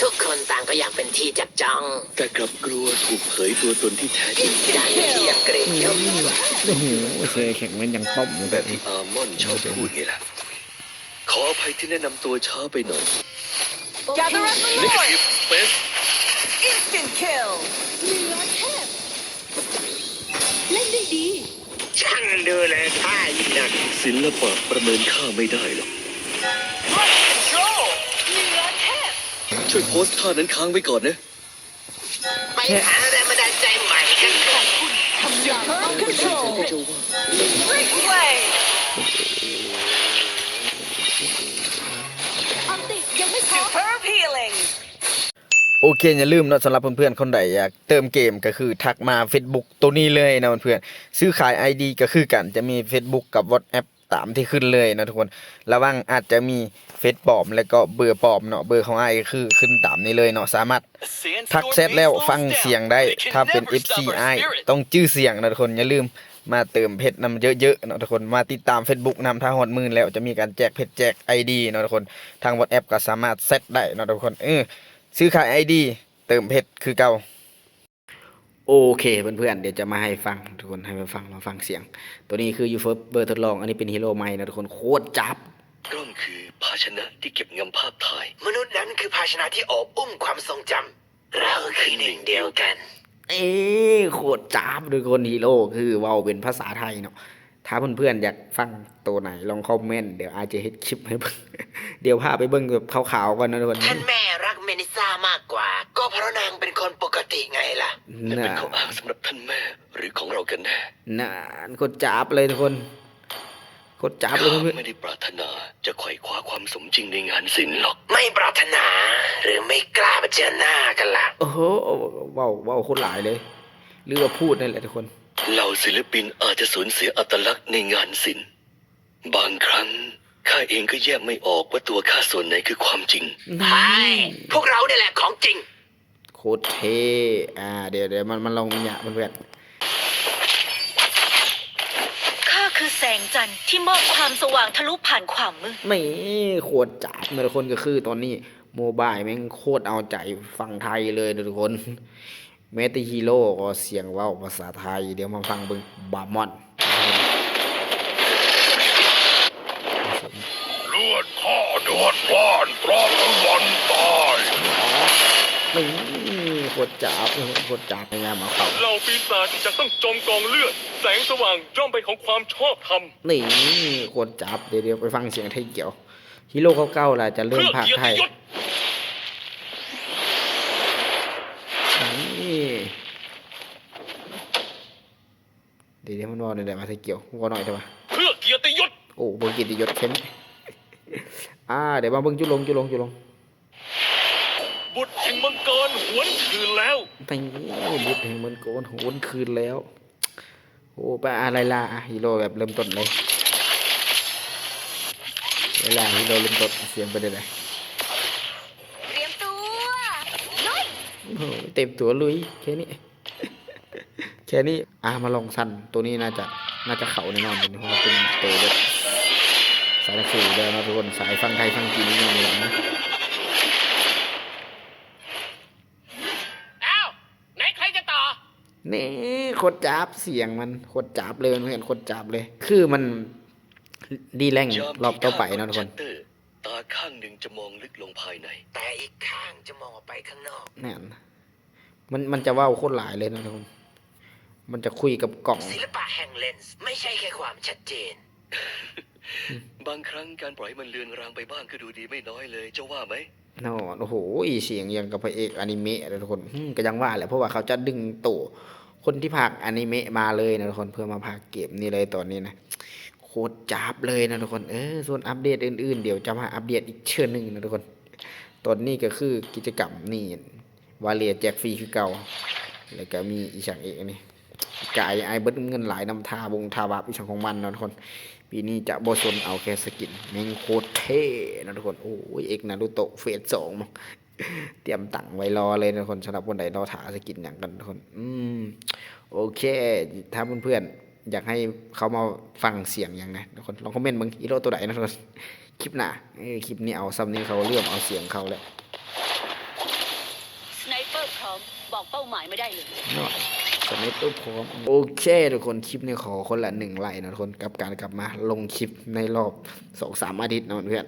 ทุกคนต่างก็อยากเป็นที่จับจ้องแต่กลับกลัวถูกเผยตัวตนที่แท้จริงดังที่ยังเกรงยก โอ้โหเชยแข็งมันยังต้มอยู่ แบ แบบ บ ที่ นี้ อาร์มอนชอบพูดไงล่ะขออภัยที่แนะนำตัวช้าไปหน่อย Gather up the Negative Lord! Space Instant kill! เล่นได้ดี ช่างดูเลยท่ายิ่งนัก ศิลปะประเมินค่าไม่ได้หรอก Right control! ช่วยโพสต์ท่านั้นค้างไว้ก่อนนะ ไปหาแรงบันดาลใจใหม่กันเถอะ Superb ก็จะ control! ว่า Great play! อันติยังไม่พร้อม Superb healing! โอเคอย่าลืมนะสำหรับเพื่อนๆคนใดอยากเติมเกมก็คือทักมา Facebook ตัวนี้เลยนะเพื่อนๆซื้อขาย ID ก็คือกันจะมี Facebook กับ WhatsApp ตามที่ขึ้นเลยนะทุกคนระวังอาจจะมีเฟซปลอมแล้วก็เบอร์ปลอมเนาะเบอร์ของไอคือขึ้นตามนี้เลยเนาะสามารถทักเซตแล้วฟังเสียงได้ถ้าเป็น FCI ต้องชื่อเสียงนะทุกคนอย่าลืมมาเติมเพชรนำเยอะๆเนาะทุกคนมาติดตาม Facebook นำถ้าฮอดมื่นแล้วจะมีการแจกเพชรแจก ID เนาะทุกคนทาง WhatsApp ก็สามารถเซตได้เนาะทุกคนซื้อขาย ID เติมเพชรคือเก่าโอเคเพื่อนๆเดี๋ยวจะมาให้ฟังทุกคนให้มาฟังเสียง ตัวนี้คือยูเฟิร์สเบอร์ทดลองอันนี้เป็นฮีโร่ใหม่นะทุกคนโคตรจับ กล้องคือภาชนะที่เก็บงำภาพถ่าย มนุษย์นั้นคือภาชนะที่โอบอุ้มความทรงจำเราคือหนึ่งเดียวกัน โคตรจับทุกคนฮีโร่คือเว้าเป็นภาษาไทยเนาะถ้าเพื่อนๆอยากฟังตัวไหนลองคอมเมนต์เดี๋ยวอาจจะเฮ็ดคลิปให้เบิ่ง เดี๋ยวพาไปเบิ่งแบบขาวๆก่อนนะทุกคน ท่านแม่รักเมนิซ่ามากกว่า ก็เพราะนางเป็นคนปกติไงล่ะ และเป็น น่ะ ข้ออ้างสำหรับท่านแม่หรือของเรากันแน่ น่ะโคตรจับเลยทุกคนโคตรจับเลย ข้า เพื่อน ไม่ได้ปรารถนาจะไขว่คว้าความสมจริงในงานศิลป์หรอก ไม่ปรารถนาหรือไม่กล้ามาเจอหน้ากันล่ะ โอ้โหเว้าโคตรหลายเลยหรือว่าพูดนั่นแหละทุกคน เหล่าศิลปินอาจจะสูญเสียอัตลักษณ์ในงานศิลป์บางครั้งข้าเองก็แยกไม่ออกว่าตัวข้าส่วนไหนคือความจริง ใช่พวกเราเนี่ยแหละของจริง โคตรเท่เดี๋ยวมันลองเนี่ยเพื่อน ข้าคือแสงจันทร์ที่มอบความสว่างทะลุผ่านความมืด ๆไม่โคตรจับนะทุกคนก็คือตอนนี้โมบายแม่งโคตรเอาใจฟังไทยเลยนะทุกคนแม้แต่ฮีโร่ก็เสียงเว้าภาษาไทยเดี๋ยวมาฟังเบิ่งบามอน เลือดข้าเดือดร้อนเพราะตะวันตาย ไม่โคตรจับโคตรจับในงานมาเขา เหล่าปีศาจจะต้องจมกองเลือด แสงสว่างย่อมเป็นของความชอบธรรม นี่โคตรจับเดี๋ยวไปฟังเสียงไทยเกี่ยวฮีโร่เก่าๆล่ะจะเริ่ม เพื่อ ภาค เกียร ไท ติ ย ยศ นี่เดี๋ยวมันว่าเนี่ยมาไทยเกี่ยวว่าหน่อยได้ปะ เพื่อเกียรติยศ โอ้เบิ่งกิตติยศเข้มเดี๋ยวมาเบิ่งจุลง บุตรแห่งมังกรหวนคืนแล้ว ไปบุตรแห่งมันโกนโหนคืนแล้วโอ้ไปอะไรล่ะฮีโร่แบบเริ่มต้นเลยเวลาฮีโร่เริ่มต้นเสียงไปได้เลย เตรียมตัวลุย โอ้เต็มตัวลุยแค่นี้ แค่นี้มาลองสั้นตัวนี้น่าจะเข่าแน่นอนเพราะว่าเป็นตัวแบบสายสื่อเดินมาทุกคนสายฟังไทยฟังจีนนี่อย่างนี้นะ อ้าวไหนใครจะต่อ นี่โคตรจับเสียงมันโคตรจับเลยมันเห็นโคตรจับเลย คือมันดีแรงรอบต่อไปเนาะทุกคน ชัตเตอร์ตาข้างหนึ่งจะมองลึกลงภายใน แต่อีกข้างจะมองออกไปข้างนอก แน่นมันจะเว้าโคตรหลายเลยนะทุกคนมันจะคุยกับกล่อง ศิลปะแห่งเลนส์ไม่ใช่แค่ความชัดเจน บางครั้งการปล่อยให้มันเลือนรางไปบ้างก็ดูดีไม่น้อยเลยเจ้าว่าไหม นอนโอ้โหเสียงยังกับพระเอกอนิเมะนะทุกคนก็ยังว่าแหละเพราะว่าเขาจะดึงตัวคนที่พากย์อนิเมะมาเลยนะทุกคนเพื่อมาพากย์เกมนี่เลยตอนนี้นะโคตรจับเลยนะทุกคนส่วนอัปเดตอื่นๆเดี๋ยวจะมาอัปเดตอีกเชื่อหนึ่งนะทุกคนตอนนี้ก็คือกิจกรรมนี่วาเลียแจกฟรีคือเก่าแล้วก็มีอีฉางเอกนี่กายไอเบิดเงินหลายนำทาบาปอีฉางของมันนะทุกคนปีนี้จะโบสนเอาแค่สกินแม่งโคตรเท่นะทุกคนโอ้ยเอกนารูโตะเฟส2มั้งเตรียมตังไว้รอเลยนะทุกคนสำหรับคนใดรอถาสกินอย่างกันทุกคนโอเคถ้าเพื่อนๆอยากให้เขามาฟังเสียงอย่างไงทุกคนลองคอมเมนต์มึงฮีโร่ตัวไหนนะทุกคนคลิปหน้าคลิปนี้เอาซ้ำนี้เขาเลื่อมเอาเสียงเขาแล้ว อร์พร้อม บอกเป้าหมายไม่ได้เลย เนาะสไนเปอร์พร้อมโอเคทุกคนคลิปนี้ขอคนละ1 ไลค์นะทุกคนกับการกลับมาลงคลิปในรอบ 2-3 อาทิตย์นะเพื่อน